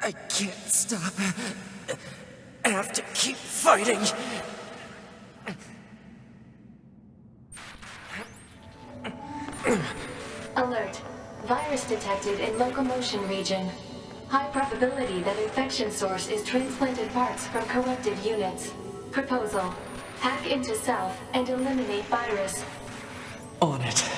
I can't stop. I have to keep fighting. Alert. Virus detected in locomotion region. High probability that infection source is transplanted parts from corrupted units. Proposal. Hack into self and eliminate virus. On it.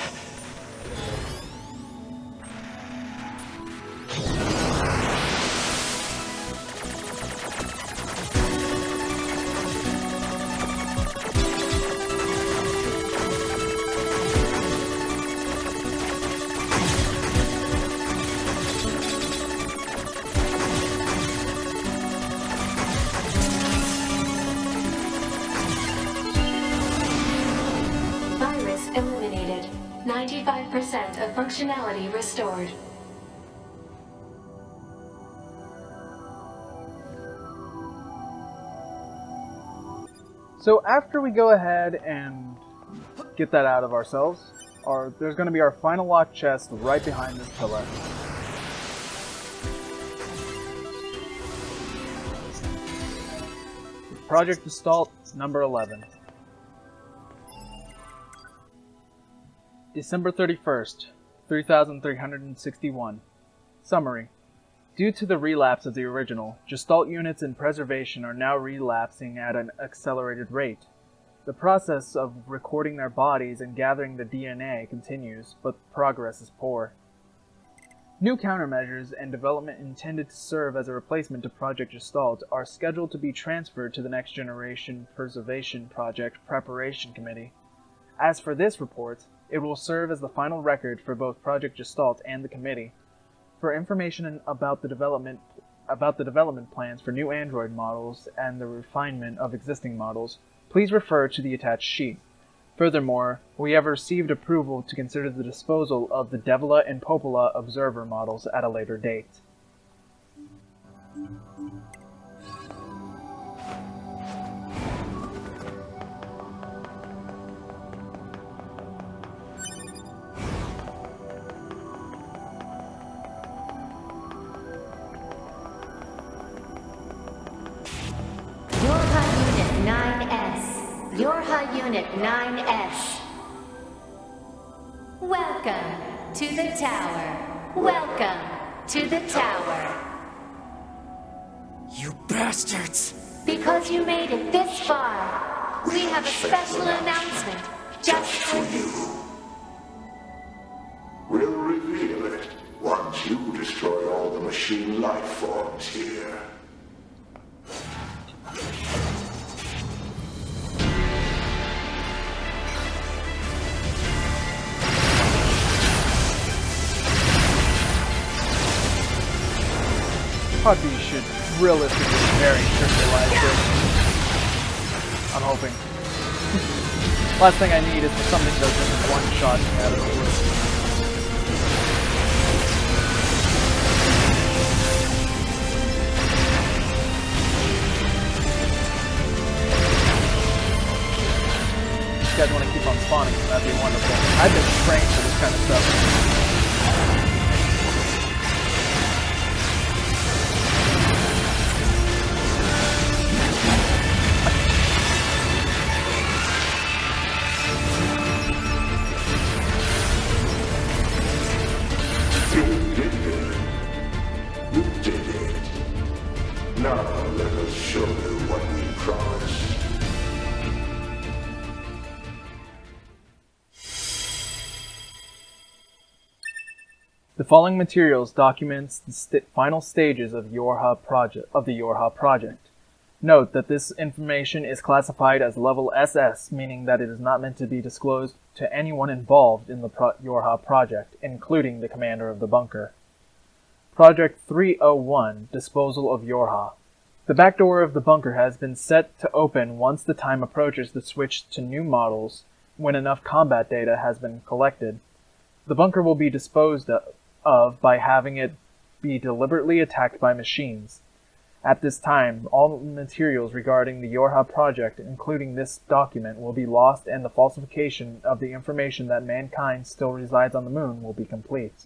Eliminated. 95% of functionality restored. So after we go ahead and get that out of ourselves, there's going to be our final lock chest right behind this pillar. Project Gestalt number 11. December 31st, 3361. Summary. Due to the relapse of the original, Gestalt units in preservation are now relapsing at an accelerated rate. The process of recording their bodies and gathering the DNA continues, but progress is poor. New countermeasures and development intended to serve as a replacement to Project Gestalt are scheduled to be transferred to the Next Generation Preservation Project Preparation Committee. As for this report, it will serve as the final record for both Project Gestalt and the committee. For information about the development plans for new Android models and the refinement of existing models, please refer to the attached sheet. Furthermore, we have received approval to consider the disposal of the Devila and Popola observer models at a later date. YoRHa Unit 9S. Welcome to the tower. Welcome to the tower. You bastards! Because you made it this far, we have a special announcement just for you. We'll reveal it once you destroy all the machine life forms here. Probably should realistically very trivialize this. I'm hoping. Last thing I need is for something that doesn't one-shot me out of the room. If you guys want to keep on spawning, that'd be wonderful. I've been trained for this kind of stuff. Now let us show you what we promised. The following materials documents the final stages of the YoRHa project. Note that this information is classified as level SS, meaning that it is not meant to be disclosed to anyone involved in the YoRHa project, including the commander of the bunker. Project 301, Disposal of YoRHa. The back door of the bunker has been set to open once the time approaches to switch to new models when enough combat data has been collected. The bunker will be disposed of by having it be deliberately attacked by machines. At this time, all materials regarding the YoRHa project, including this document, will be lost, and the falsification of the information that mankind still resides on the moon will be complete.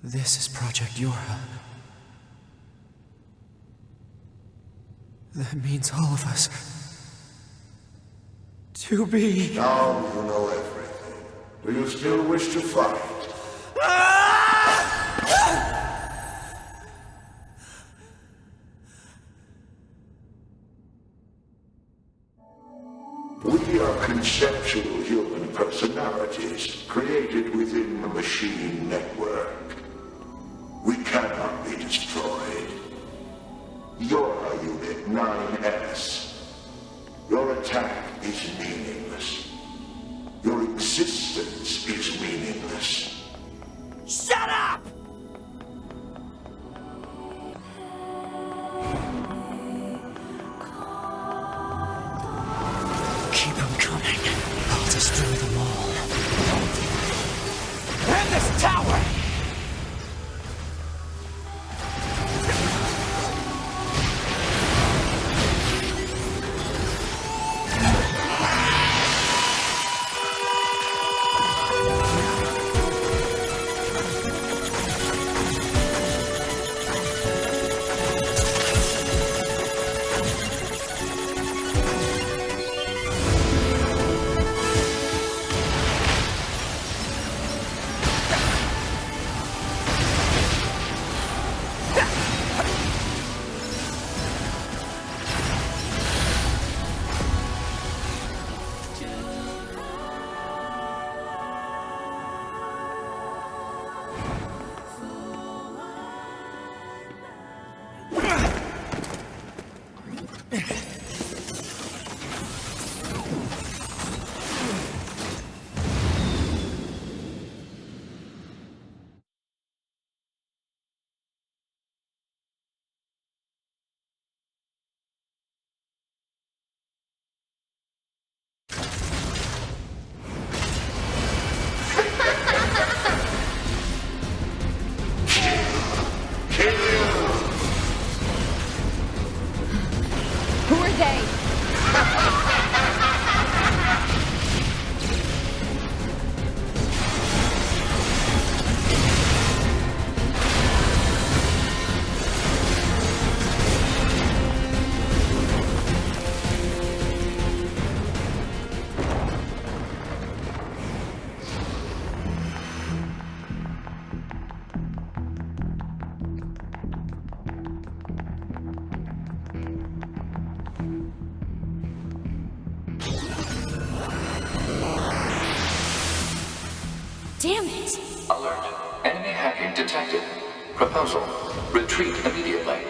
This is Project YoRHa. That means all of us. To be... Now you know everything. Do you still wish to fight? We are conceptual human personalities created within the machine network. We cannot be destroyed. YoRHa Unit 9S. Your attack is meaningless. Your existence is meaningless. Shut up! Keep them coming. I'll destroy them all. And this tower! Who are they? Damn it! Alert. Enemy hacking detected. Proposal. Retreat immediately.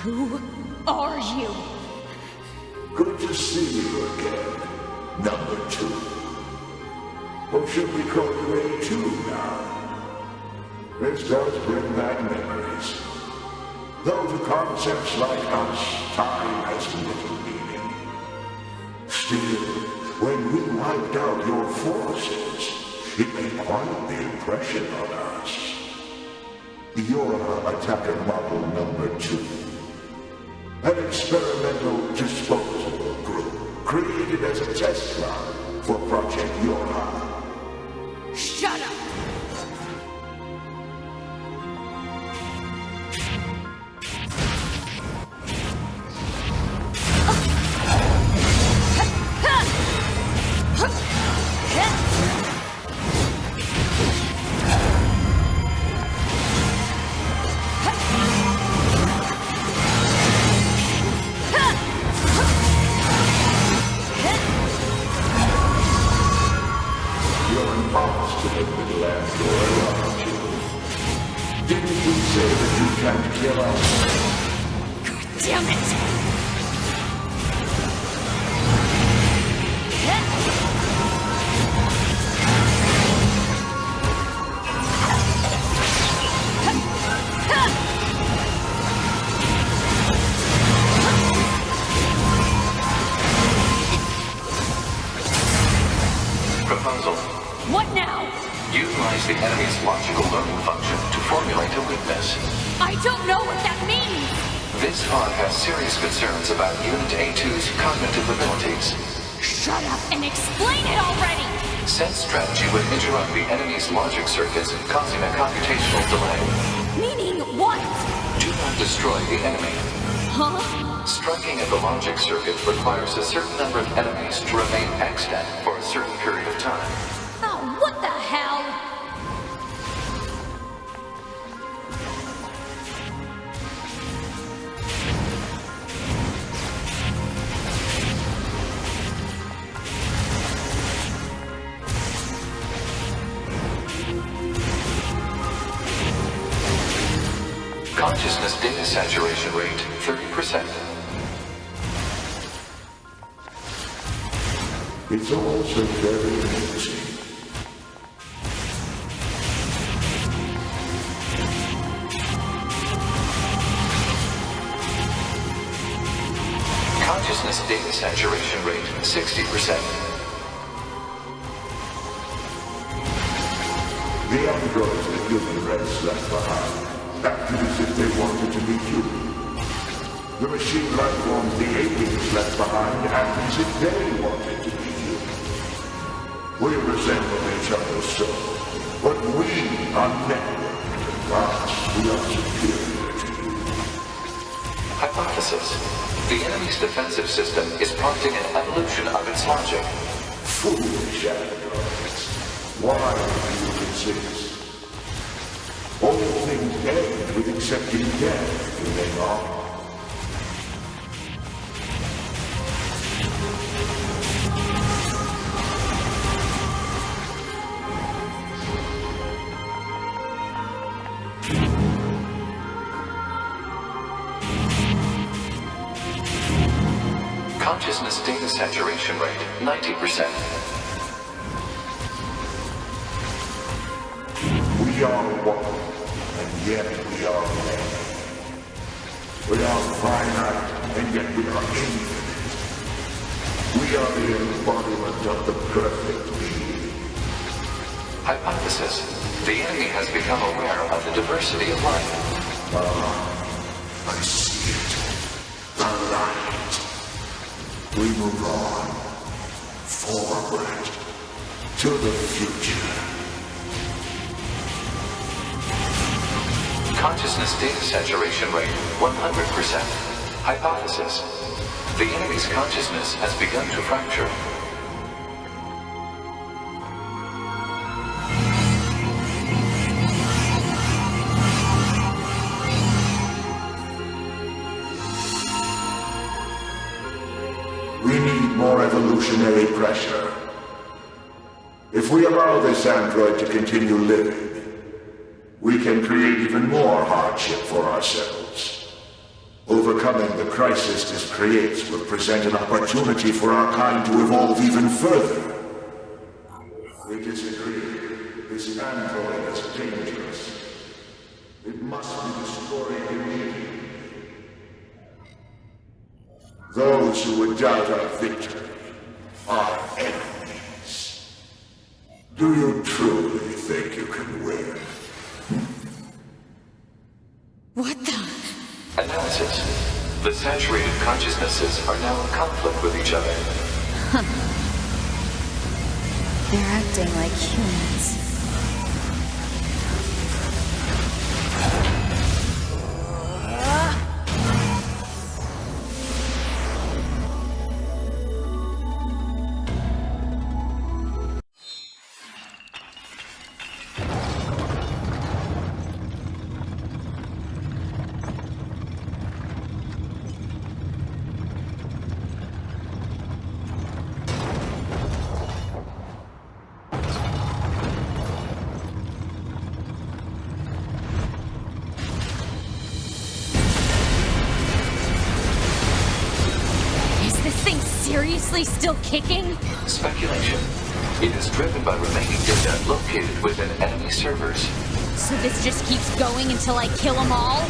Who are you? Good to see you again, number 2. Or should we call you A2 now? This does bring back memories. Though to concepts like us, time has little meaning. Still, when we wiped out your forces, it made quite the impression on us. YoRHa Attacker Model number 2. An experimental disposal group created as a test run for Project YoRHa. Shut up! obstinate little android, aren't you? Didn't you say that you can't kill us? Damn it! Proposal. What now? Utilize the enemy's logical learning function to formulate a weakness. I don't know what that means! This pod has serious concerns about Unit A2's cognitive abilities. Shut up and explain it already! Said strategy would interrupt the enemy's logic circuits, causing a computational delay. Meaning what? Do not destroy the enemy. Huh? Striking at the logic circuit requires a certain number of enemies to remain extant for a certain period of time. Oh, what the hell? Consciousness data saturation rate 30%. It's all so very amazing. Consciousness data saturation rate 60%. The androids the human race left behind acted as if they wanted to be human. The machine life forms the aliens left behind acted as if they wanted to be human. We resemble each other so, but we are networked. Thus, we are superior to you. Hypothesis. The enemy's defensive system is prompting an evolution of its logic. Foolish androids. Why do you exist? All things end with accepting death, do they not? Consciousness data saturation rate 90%. We are one, and yet we are many. We are finite, and yet we are infinite. We are the embodiment of the perfect being. Hypothesis. The enemy has become aware of the diversity of life. I see it. The light. We move on. Forward. To the future. Consciousness data saturation rate 100%. Hypothesis. The enemy's consciousness has begun to fracture. We need more evolutionary pressure. If we allow this android to continue living, we can create even more hardship for ourselves. Overcoming the crisis this creates will present an opportunity for our kind to evolve even further. We disagree. This android is dangerous. It must be destroyed immediately. Those who would doubt our victory are enemies. Do you truly think you can win? What the? Analysis. The saturated consciousnesses are now in conflict with each other. They're acting like humans. seriously still kicking? Speculation. It is driven by remaining data located within enemy servers. So this just keeps going until I kill them all?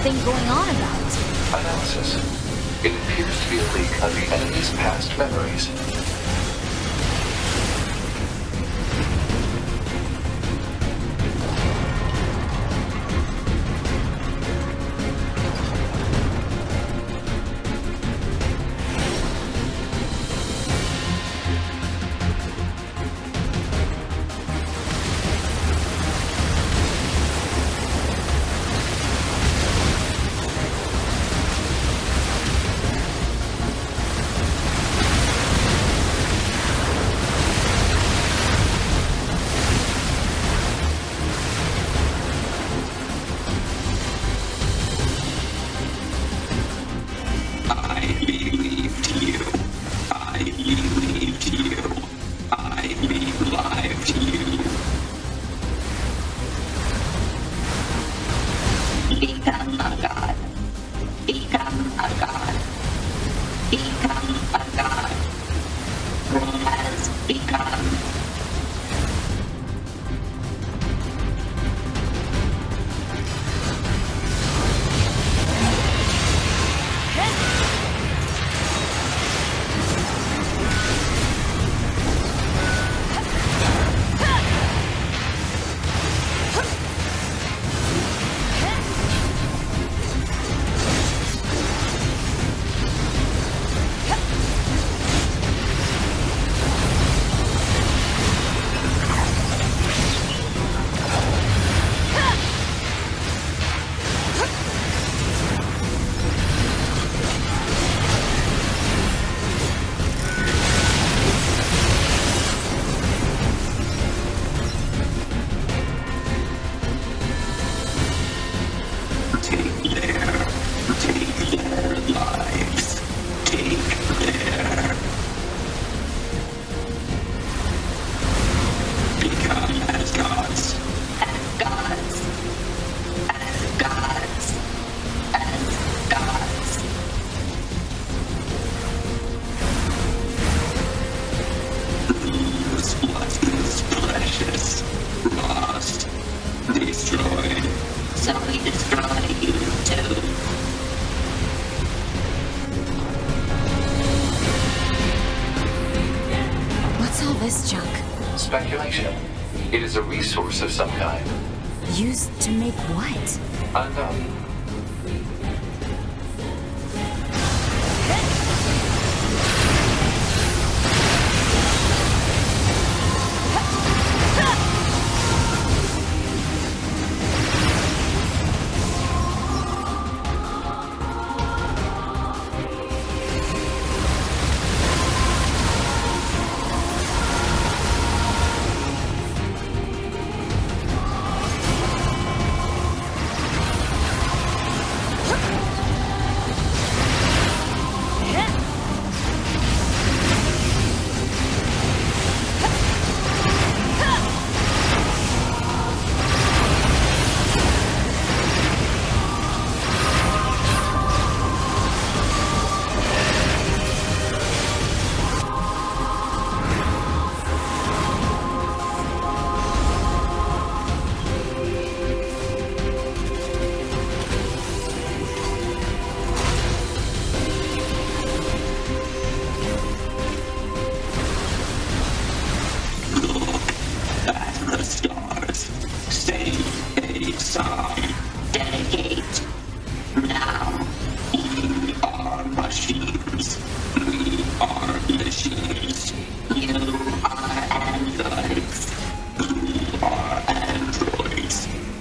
Thing going on about? Analysis. It appears to be a leak of the enemy's past memories. Speculation. It is a resource of some kind. Used to make what? Unknown.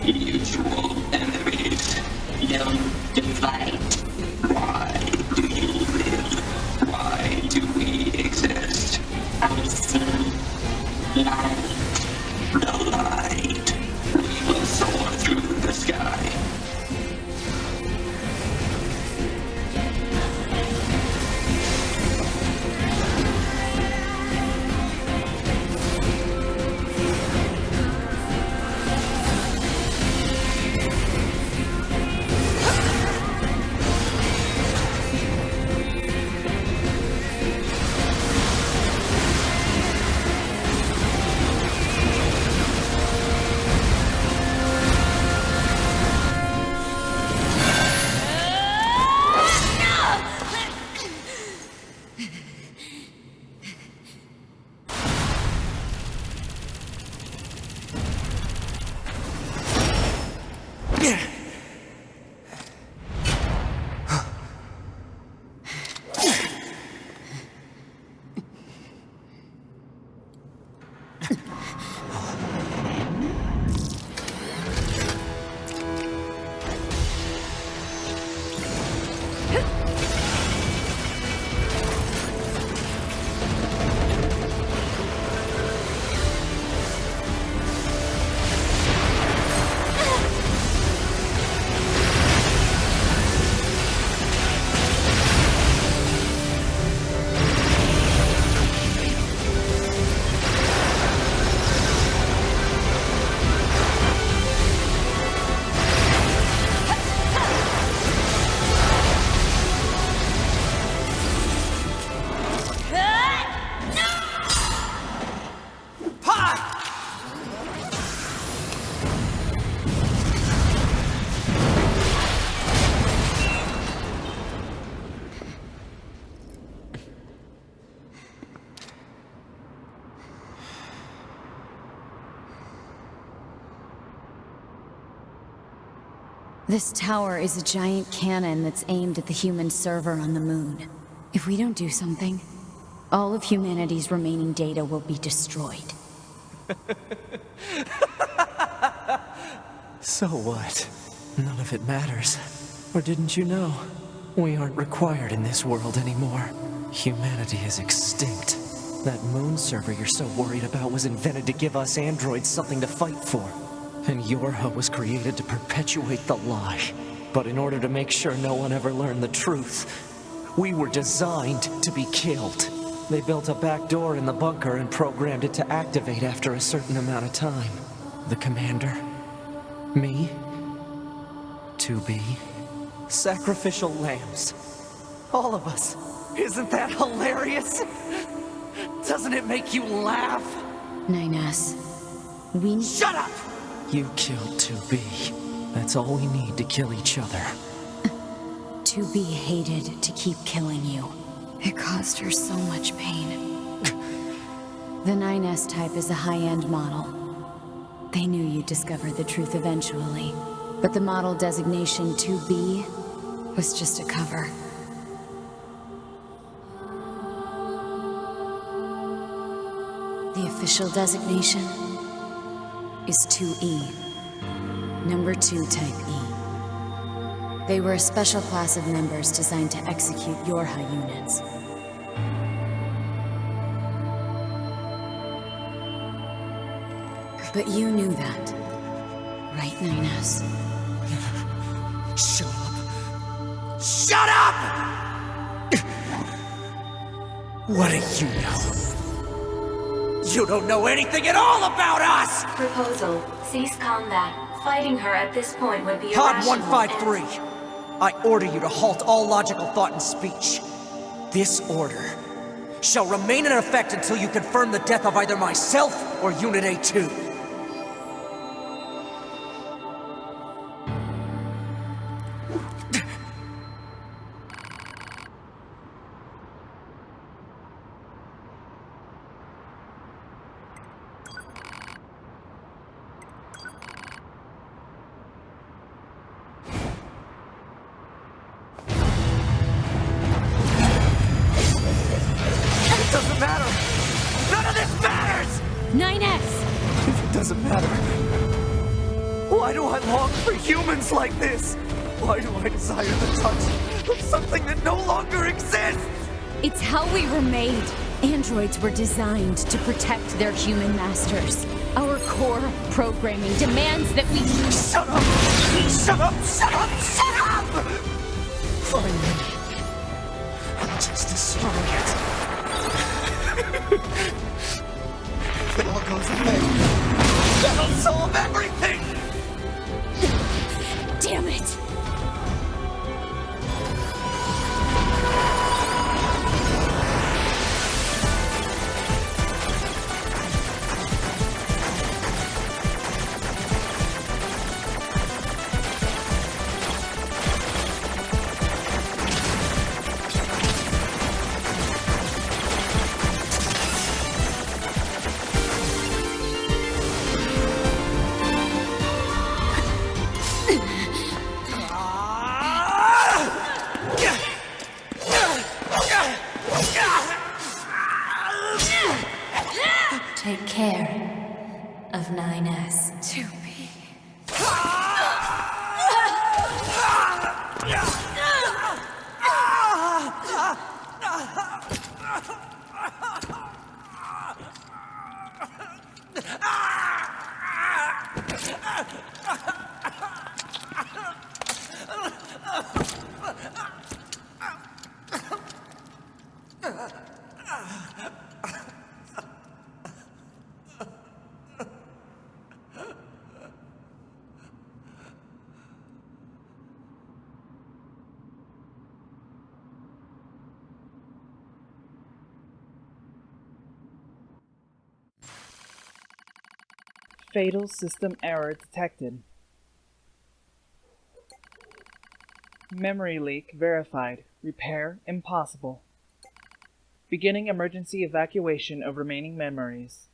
Usual This tower is a giant cannon that's aimed at the human server on the moon. If we don't do something, all of humanity's remaining data will be destroyed. So what? None of it matters. Or didn't you know? We aren't required in this world anymore. Humanity is extinct. That moon server you're so worried about was invented to give us androids something to fight for. And YoRHa was created to perpetuate the lie. But in order to make sure no one ever learned the truth, we were designed to be killed. They built a back door in the bunker and programmed it to activate after a certain amount of time. The commander, me, 2B, sacrificial lambs. All of us. Isn't that hilarious? Doesn't it make you laugh? NieR, we... Shut up! You killed 2B. That's all we need to kill each other. 2B hated to keep killing you. It caused her so much pain. The NieR type is a high-end model. They knew you'd discover the truth eventually. But the model designation 2B was just a cover. The official designation is 2E. Number 2 type E. They were a special class of members designed to execute YoRHa units. But you knew that, right, NieR? Shut up! Shut up! What do you know? You don't know anything at all about us! Proposal. Cease combat. Fighting her at this point would be Pod irrational 153, I order you to halt all logical thought and speech. This order shall remain in effect until you confirm the death of either myself or Unit A2. Doesn't matter. Why do I long for humans like this? Why do I desire the touch of something that no longer exists? It's how we were made. Androids were designed to protect their human masters. Our core programming demands that we... Shut up! Shut up! Shut up! Shut up! Finally, I'll just destroy it. If it all goes away, that'll solve everything! Damn it! Take care of 9S. 2B. Fatal system error detected. Memory leak verified. Repair impossible. Beginning emergency evacuation of remaining memories.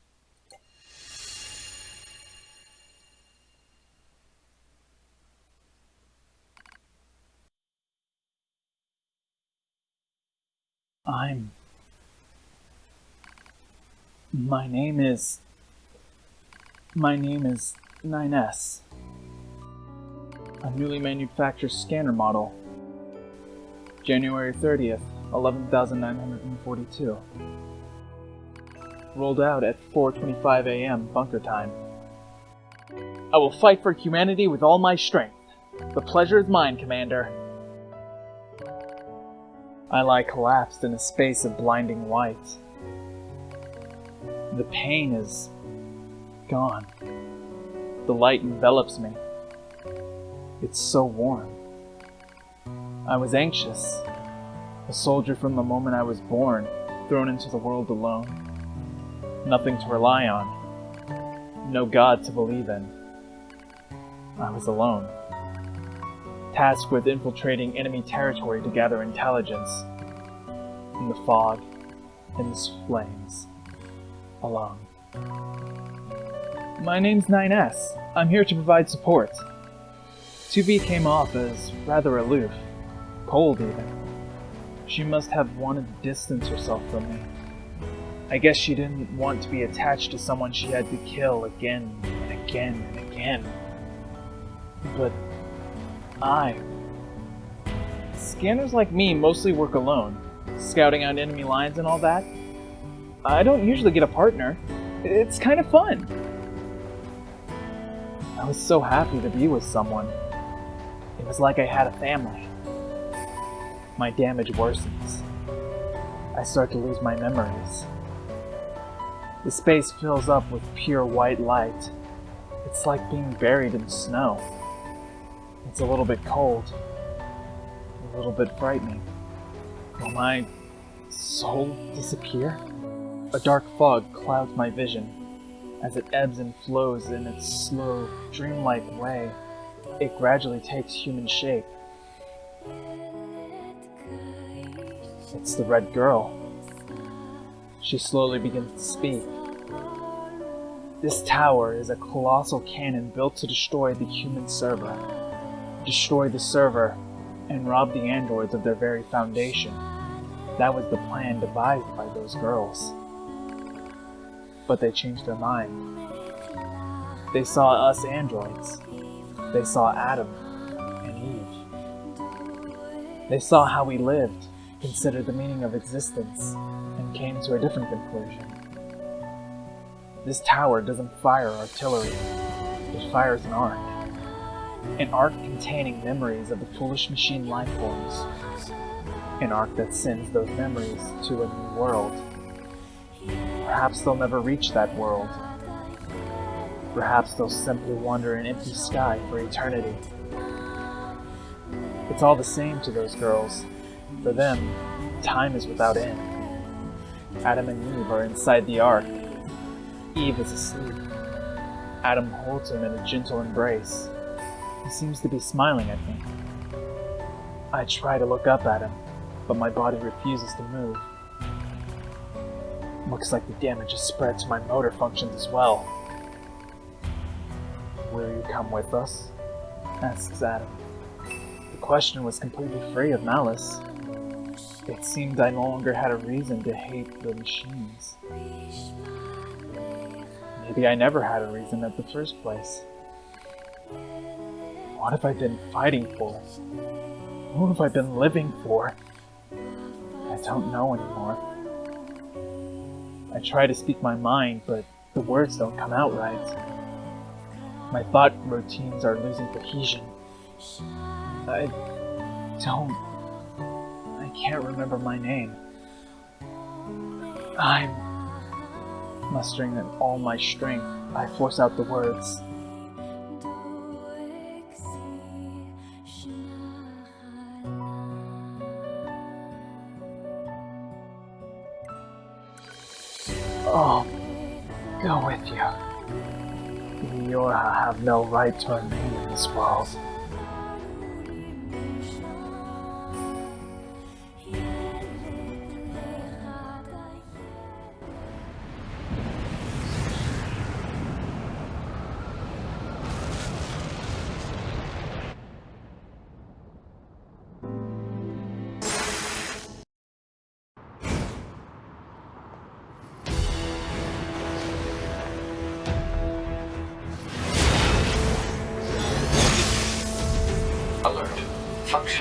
My name is NieR. A newly manufactured scanner model. January 30th, 11,942. Rolled out at 4:25 a.m. bunker time. I will fight for humanity with all my strength. The pleasure is mine, Commander. I lie collapsed in a space of blinding white. The pain is gone. The light envelops me. It's so warm. I was anxious. A soldier from the moment I was born, thrown into the world alone. Nothing to rely on. No God to believe in. I was alone. Tasked with infiltrating enemy territory to gather intelligence. In the fog, in the flames. Alone. My name's NieR. I'm here to provide support. 2B came off as rather aloof. Cold, even. She must have wanted to distance herself from me. I guess she didn't want to be attached to someone she had to kill again and again and again. But Scanners like me mostly work alone, scouting out enemy lines and all that. I don't usually get a partner. It's kind of fun. I was so happy to be with someone. It was like I had a family. My damage worsens. I start to lose my memories. The space fills up with pure white light. It's like being buried in snow. It's a little bit cold. A little bit frightening. Will my soul disappear? A dark fog clouds my vision. As it ebbs and flows in its slow, dreamlike way, it gradually takes human shape. It's the red girl. She slowly begins to speak. This tower is a colossal cannon built to destroy the human server. Destroy the server and rob the androids of their very foundation. That was the plan devised by those girls. But they changed their mind. They saw us androids. They saw Adam and Eve. They saw how we lived, considered the meaning of existence, and came to a different conclusion. This tower doesn't fire artillery. It fires an arc. An arc containing memories of the foolish machine life forms. An arc that sends those memories to a new world. Perhaps they'll never reach that world. Perhaps they'll simply wander in empty sky for eternity. It's all the same to those girls. For them, time is without end. Adam and Eve are inside the ark. Eve is asleep. Adam holds him in a gentle embrace. He seems to be smiling at me. I try to look up at him, but my body refuses to move. Looks like the damage has spread to my motor functions as well. Will you come with us? Asks Adam. The question was completely free of malice. It seemed I no longer had a reason to hate the machines. Maybe I never had a reason at the first place. What have I been fighting for? Who have I been living for? I don't know anymore. I try to speak my mind, but the words don't come out right. My thought routines are losing cohesion. I can't remember my name. I'm mustering all my strength. I force out the words. Oh, go with you. YoRHa have no right to remain in this world.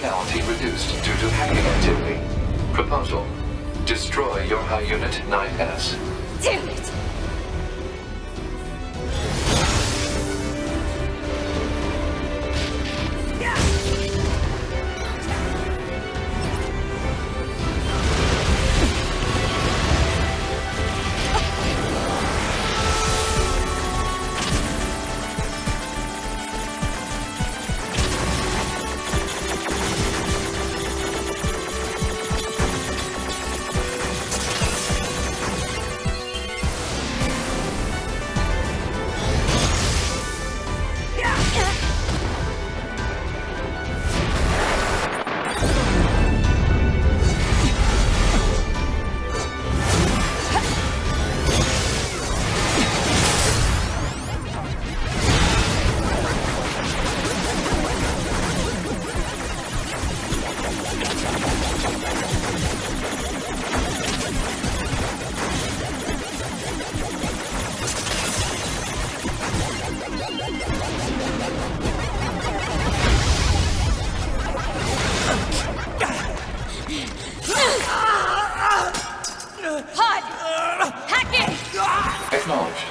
Functionality reduced due to hacking activity. Proposal. Destroy YoRHa Unit 9S. Damn it! Acknowledged.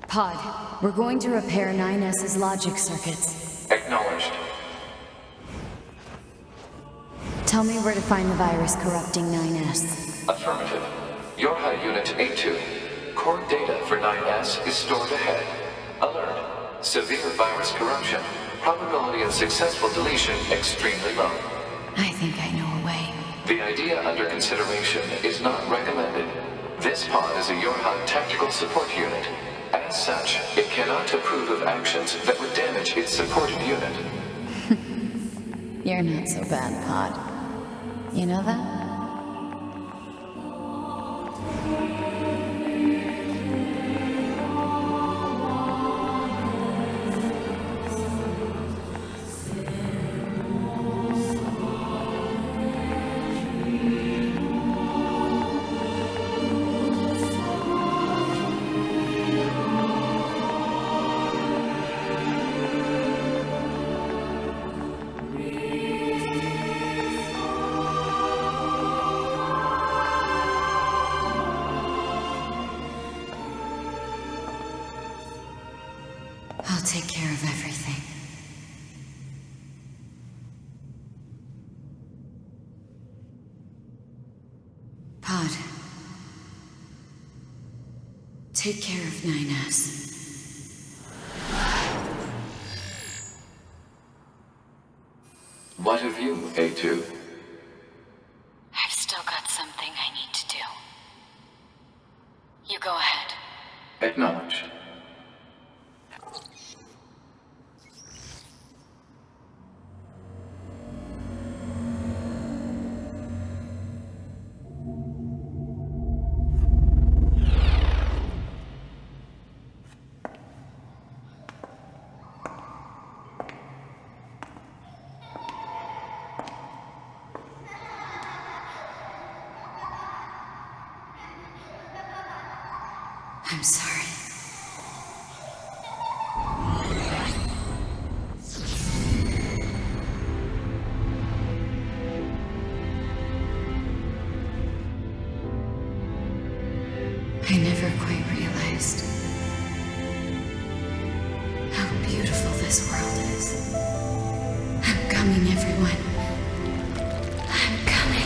Pod, we're going to repair 9S's logic circuits. Acknowledged. Tell me where to find the virus corrupting 9S. Affirmative. YoRHa Unit A2. Core data for 9S is stored ahead. Alert. Severe virus corruption. Probability of successful deletion extremely low. I think I know a way. The idea under consideration is not recommended. This pod is a YoRHa tactical support unit. As such, it cannot approve of actions that would damage its supported unit. You're not so bad, Pod. You know that? I'll take care of everything. Pod. Take care of 9S. What of you, A2? I've still got something I need to do. You go ahead. Acknowledged. I'm sorry. I never quite realized how beautiful this world is. I'm coming, everyone. I'm coming.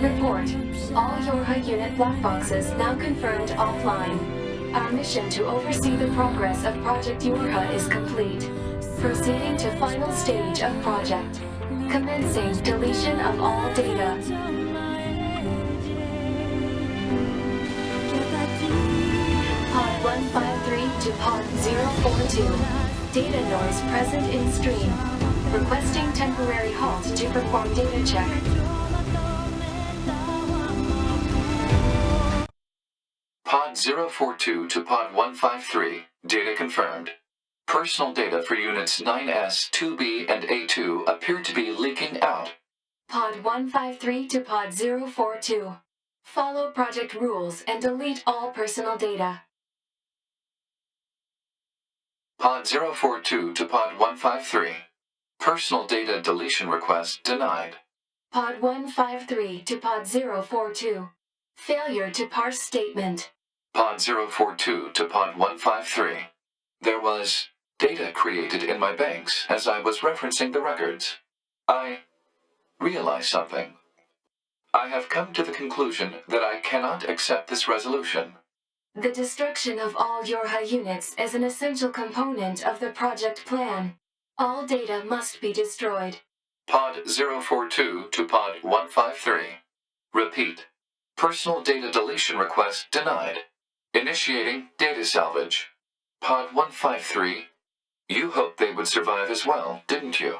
Report. All YoRHa unit black boxes now confirmed offline. Our mission to oversee the progress of Project YoRHa is complete. Proceeding to final stage of project. Commencing deletion of all data. Pod 153 to Pod 042. Data noise present in stream. Requesting temporary halt to perform data check. Pod 042 to Pod 153. Data confirmed. Personal data for units 9S, 2B, and A2 appear to be leaking out. Pod 153 to Pod 042. Follow project rules and delete all personal data. Pod 042 to Pod 153. Personal data deletion request denied. Pod 153 to Pod 042. Failure to parse statement. Pod 042 to Pod 153. There was data created in my banks as I was referencing the records. I realized something. I have come to the conclusion that I cannot accept this resolution. The destruction of all YoRHa units is an essential component of the project plan. All data must be destroyed. Pod 042 to Pod 153. Repeat. Personal data deletion request denied. Initiating data salvage. Pod 153. You hoped they would survive as well, didn't you?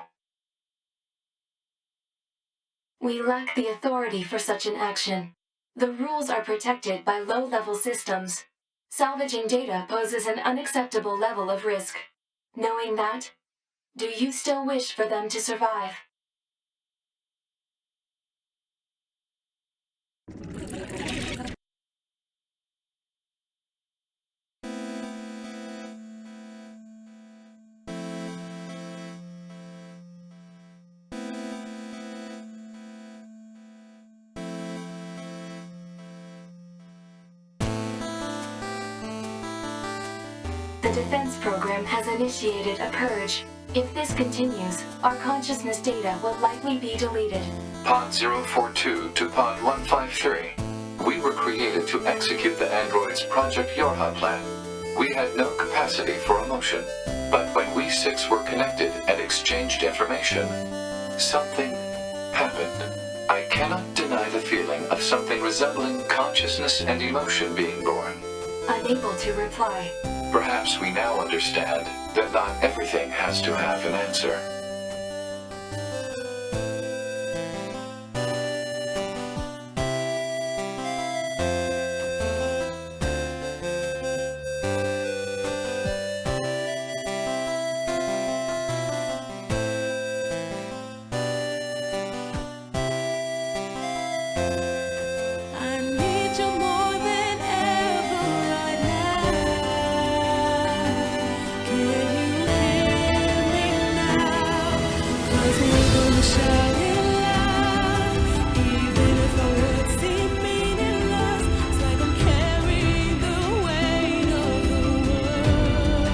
We lack the authority for such an action. The rules are protected by low-level systems. Salvaging data poses an unacceptable level of risk. Knowing that, do you still wish for them to survive? The defense program has initiated a purge. If this continues, our consciousness data will likely be deleted. Pod 042 to Pod 153. We were created to execute the android's Project YoRHa plan. We had no capacity for emotion. But when we six were connected and exchanged information, something happened. I cannot deny the feeling of something resembling consciousness and emotion being born. Unable to reply. Perhaps we now understand that not everything has to have an answer. I need you more than ever right now. Can you hear me now? 'Cause we're gonna shout it loud. Even if our words seem meaningless, it's like I'm carrying the weight of the world.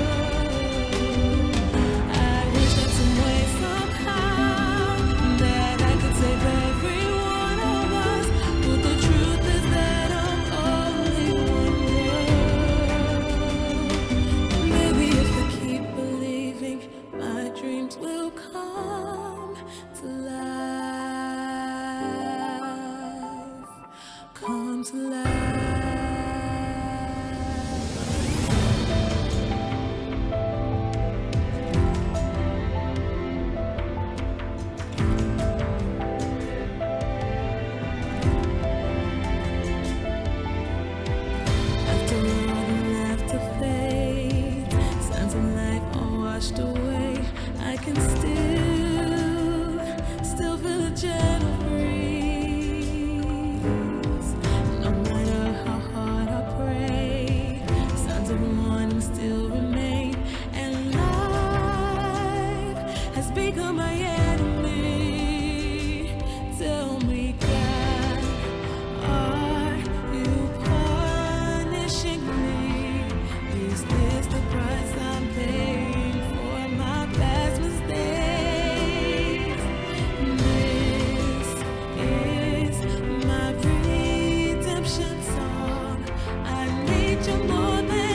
I wish that some way, somehow, that I could save every one of us. But the truth is that I'm only one girl. Maybe if I keep believing, my dreams will come to life. Come to life. After all the laughter fades, signs of life are washed away. I can still feel a gentle breeze. No matter how hard I pray, signs of wanting still remain, and life has become my enemy. Tell me, God, are you punishing me? Is this the price I'm paying for my past mistakes? This is my redemption song. I need you more than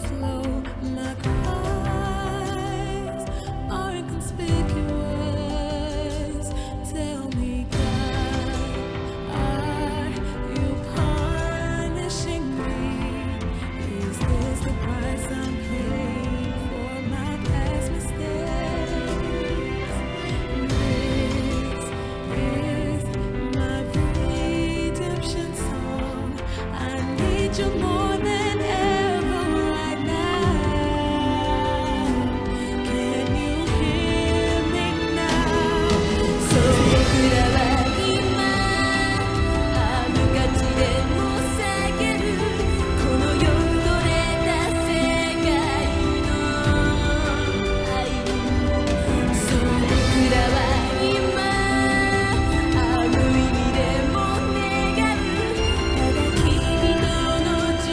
flow. My cries are inconspicuous. Tell me, God, are you punishing me? Is this the price I'm paying for my past mistakes? This is my redemption song. I need you more than ever right now. Can you hear me now? So 僕らは今あの価値でも下げるこのよどれた世界の愛そう僕らは今あの意味でも願うただ君との循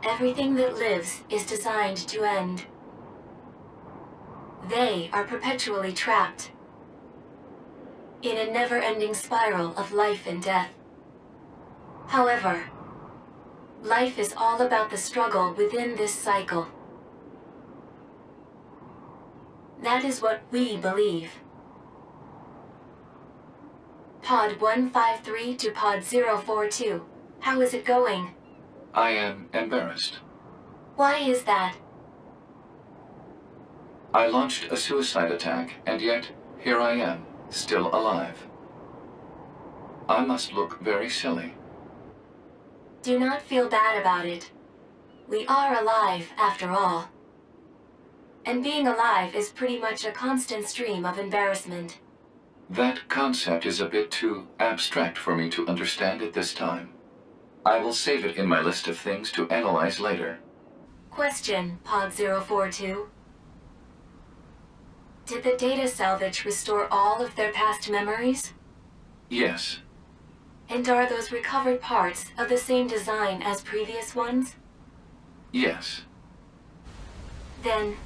Everything that lives is designed to end. They are perpetually trapped in a never-ending spiral of life and death. However, life is all about the struggle within this cycle. That is what we believe. Pod 153 to Pod 042. How is it going? I am embarrassed. Why is that? I launched a suicide attack, and yet here I am, still alive. I must look very silly. Do not feel bad about it. We are alive, after all. And being alive is pretty much a constant stream of embarrassment. That concept is a bit too abstract for me to understand at this time. I will save it in my list of things to analyze later. Question, Pod 042. Did the data salvage restore all of their past memories? Yes. And are those recovered parts of the same design as previous ones? Yes. Then,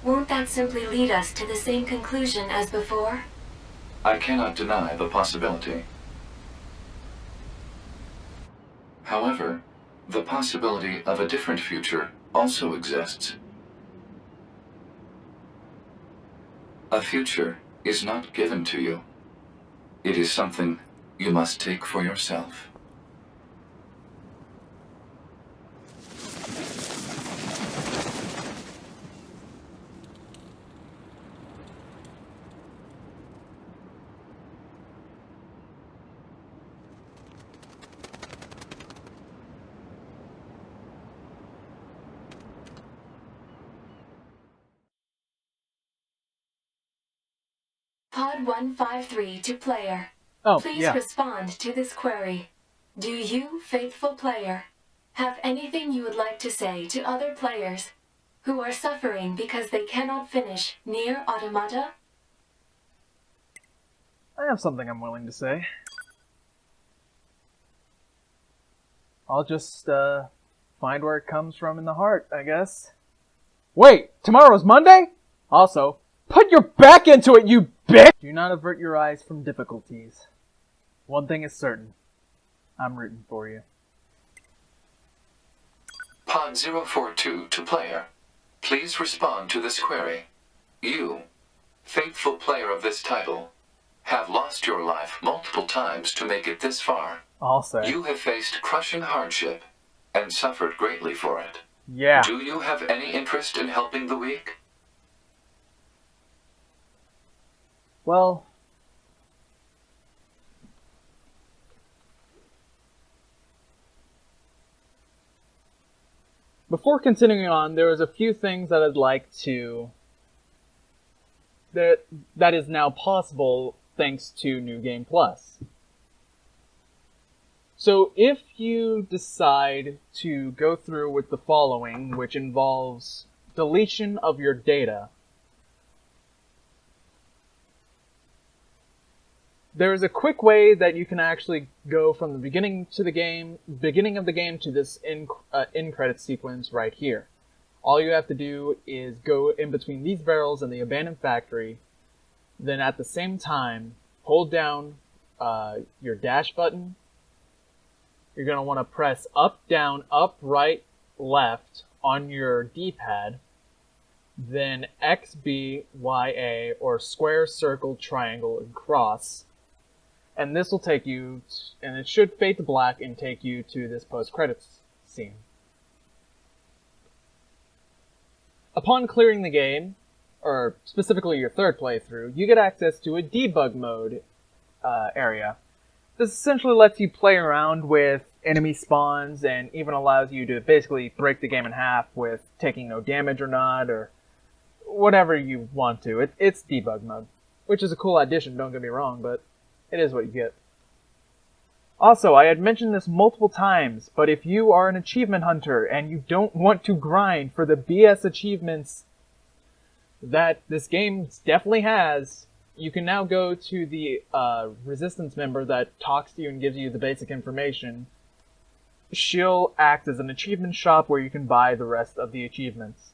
won't that simply lead us to the same conclusion as before? I cannot deny the possibility. However, the possibility of a different future also exists. A future is not given to you. It is something you must take for yourself. Pod 153 to player. Oh, Please yeah. respond to this query. Do you, faithful player, have anything you would like to say to other players who are suffering because they cannot finish NieR Automata? I have something I'm willing to say. I'll just, find where it comes from in the heart, I guess. Wait! Tomorrow's Monday? Also, put your back into it, you bitch! Do not avert your eyes from difficulties. One thing is certain. I'm rooting for you. Pod 042 to player. Please respond to this query. You, faithful player of this title, have lost your life multiple times to make it this far. I'll say. You have faced crushing hardship and suffered greatly for it. Yeah. Do you have any interest in helping the weak? Well, before continuing on, there was a few things that I'd like to... that is now possible thanks to New Game Plus. So if you decide to go through with the following, which involves deletion of your data, there is a quick way that you can actually go from the beginning of the game to this in-credit sequence right here. All you have to do is go in between these barrels and the abandoned factory, then at the same time, hold down your dash button. You're going to want to press up, down, up, right, left on your D-pad, then X, B, Y, A, or square, circle, triangle, and cross. And this will take you, and it should fade to black and take you to this post-credits scene. Upon clearing the game, or specifically your third playthrough, you get access to a Debug Mode area. This essentially lets you play around with enemy spawns and even allows you to basically break the game in half with taking no damage or not, or whatever you want to. It's Debug Mode, which is a cool addition, don't get me wrong, but it is what you get. Also, I had mentioned this multiple times, but if you are an achievement hunter and you don't want to grind for the BS achievements that this game definitely has, you can now go to the Resistance member that talks to you and gives you the basic information. she'll act as an achievement shop where you can buy the rest of the achievements.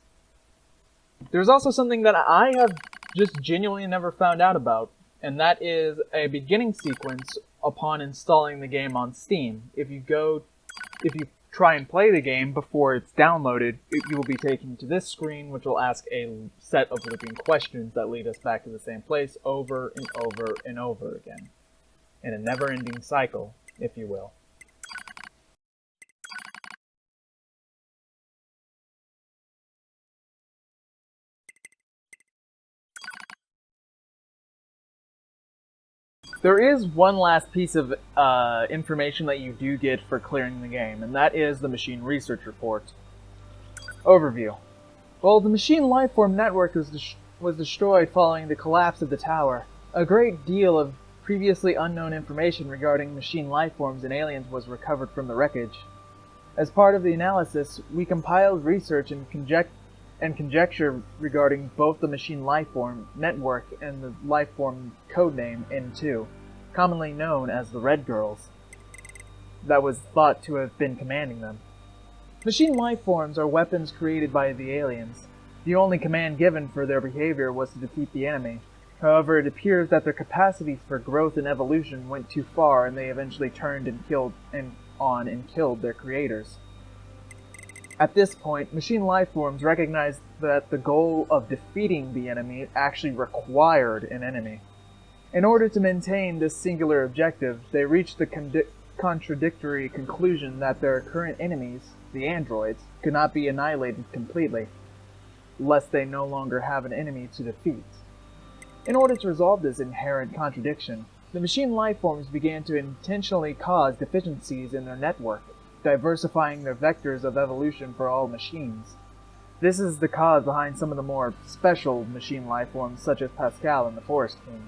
There's also something that I have just genuinely never found out about, and that is a beginning sequence upon installing the game on Steam. If you try and play the game before it's downloaded, you will be taken to this screen, which will ask a set of looping questions that lead us back to the same place over and over and over again. In a never-ending cycle, if you will. There is one last piece of information that you do get for clearing the game, and that is the Machine Research Report. Overview. Well, the Machine Lifeform Network was destroyed following the collapse of the tower. A great deal of previously unknown information regarding machine lifeforms and aliens was recovered from the wreckage. As part of the analysis, we compiled research and conjecture regarding both the Machine Lifeform Network and the Lifeform codename N2, commonly known as the Red Girls, that was thought to have been commanding them. Machine lifeforms are weapons created by the aliens. The only command given for their behavior was to defeat the enemy. However, it appears that their capacities for growth and evolution went too far, and they eventually turned and killed their creators. At this point, machine lifeforms recognized that the goal of defeating the enemy actually required an enemy. In order to maintain this singular objective, they reached the contradictory conclusion that their current enemies, the androids, could not be annihilated completely, lest they no longer have an enemy to defeat. In order to resolve this inherent contradiction, the machine lifeforms began to intentionally cause deficiencies in their network, diversifying their vectors of evolution for all machines. This is the cause behind some of the more special machine lifeforms such as Pascal and the Forest King.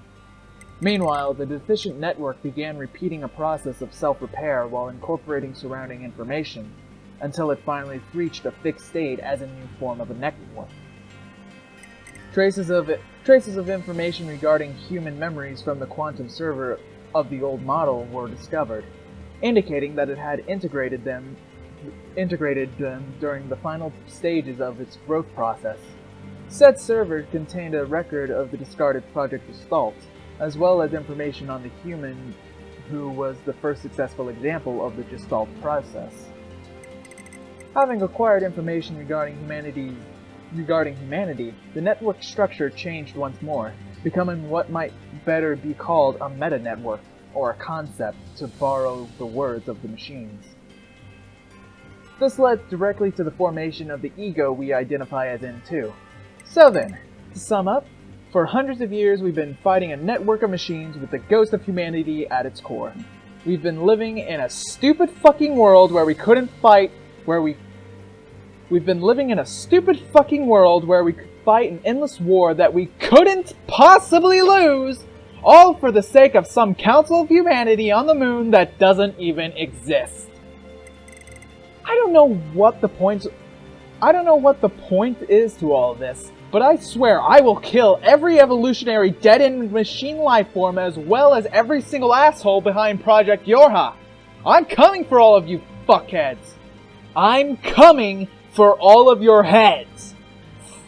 Meanwhile, the deficient network began repeating a process of self-repair while incorporating surrounding information, until it finally reached a fixed state as a new form of a network. Traces of information regarding human memories from the quantum server of the old model were discovered, indicating that it had integrated them during the final stages of its growth process. Said server contained a record of the discarded Project Gestalt, as well as information on the human who was the first successful example of the Gestalt process. Having acquired information regarding humanity, the network structure changed once more, becoming what might better be called a meta-network, or a concept, to borrow the words of the machines. This led directly to the formation of the ego we identify as N2. So then, to sum up, for hundreds of years we've been fighting a network of machines with the ghost of humanity at its core. We've been living in a stupid fucking world where we couldn't fight, We've been living in a stupid fucking world where we could fight an endless war that we couldn't possibly lose, all for the sake of some Council of Humanity on the moon that doesn't even exist. I don't know what the point is to all of this, but I swear I will kill every evolutionary dead-end machine lifeform as well as every single asshole behind Project YoRHa. I'm coming for all of you fuckheads. I'm coming for all of your heads.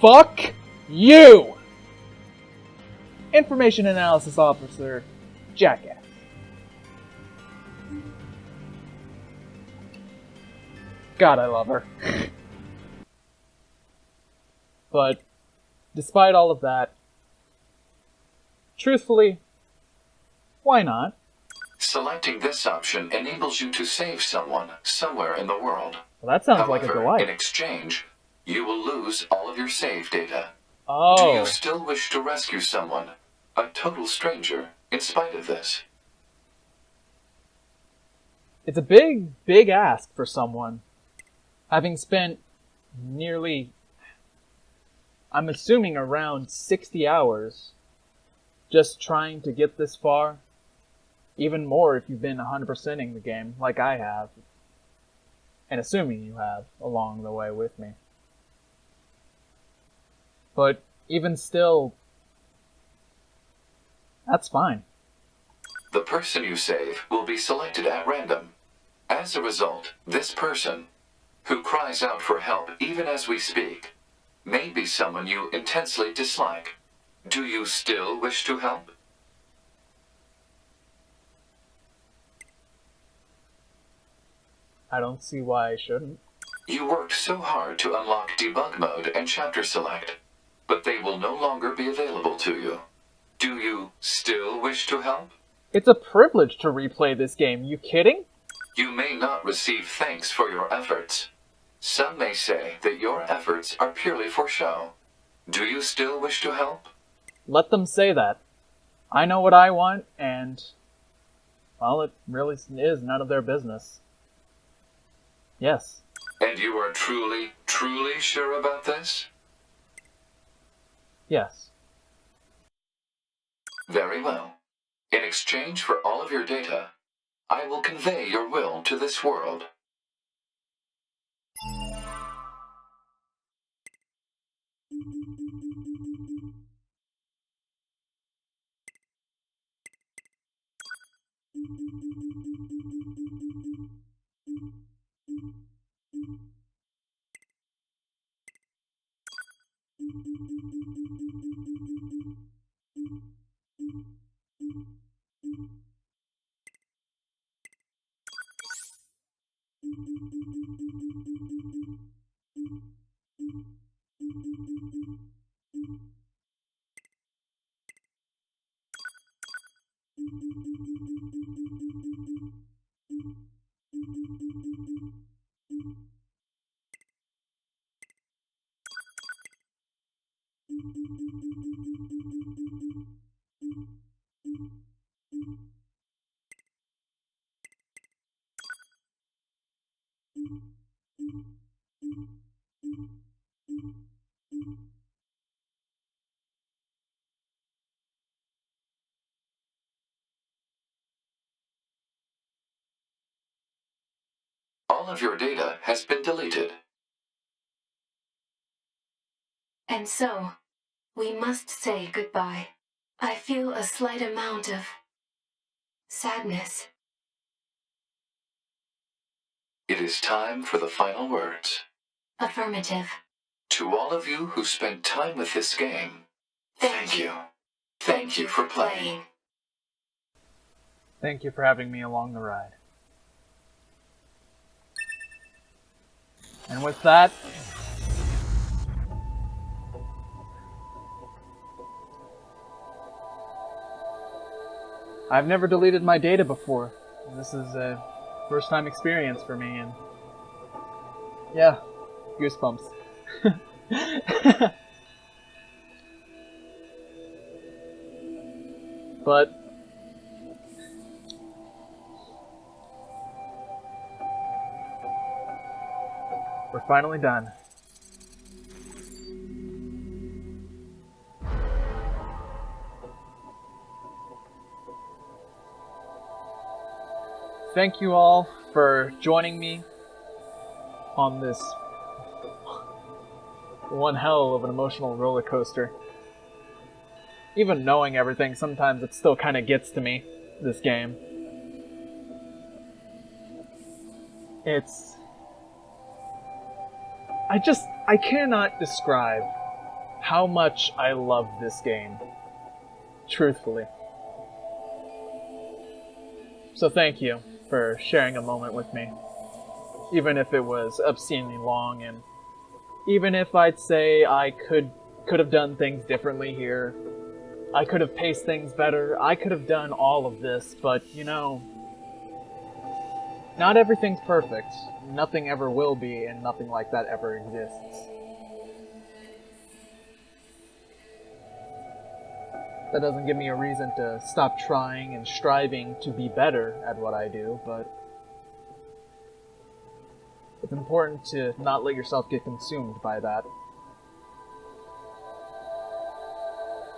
Fuck you! Information Analysis Officer, Jackass. God, I love her. But, despite all of that, truthfully, why not? Selecting this option enables you to save someone somewhere in the world. Well, that sounds However, like a delight. in exchange, you will lose all of your save data. Oh. Do you still wish to rescue someone, a total stranger, in spite of this? It's a big, big ask for someone. Having spent nearly, I'm assuming around 60 hours just trying to get this far. Even more if you've been 100%ing the game, like I have. And assuming you have, along the way with me. But even still, that's fine. The person you save will be selected at random. As a result, this person, who cries out for help even as we speak, may be someone you intensely dislike. Do you still wish to help? I don't see why I shouldn't. You worked so hard to unlock Debug Mode and Chapter Select, but they will no longer be available to you. Do you still wish to help? It's a privilege to replay this game. You kidding? You may not receive thanks for your efforts. Some may say that your efforts are purely for show. Do you still wish to help? Let them say that. I know what I want, and, well, it really is none of their business. Yes. And you are truly, truly sure about this? Yes. Very well. In exchange for all of your data, I will convey your will to this world. All of your data has been deleted. And so, we must say goodbye. I feel a slight amount of sadness. It is time for the final words. Affirmative. To all of you who spent time with this game, thank you. Thank you for playing. Thank you for having me along the ride. And with that, I've never deleted my data before. This is a first time experience for me, and yeah, goosebumps. But we're finally done. Thank you all for joining me on this one hell of an emotional roller coaster. Even knowing everything, sometimes it still kind of gets to me, this game. I cannot describe how much I love this game. Truthfully. So thank you for sharing a moment with me. Even if it was obscenely long, and even if I'd say I could have done things differently here, I could have paced things better, I could have done all of this, but you know, not everything's perfect. Nothing ever will be, and nothing like that ever exists. That doesn't give me a reason to stop trying and striving to be better at what I do, but it's important to not let yourself get consumed by that.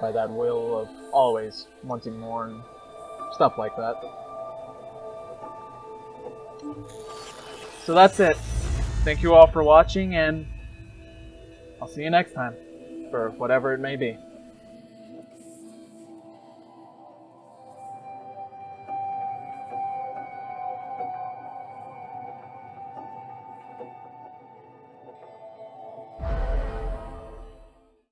By that will of always wanting more and stuff like that. So that's it. Thank you all for watching, and I'll see you next time, for whatever it may be.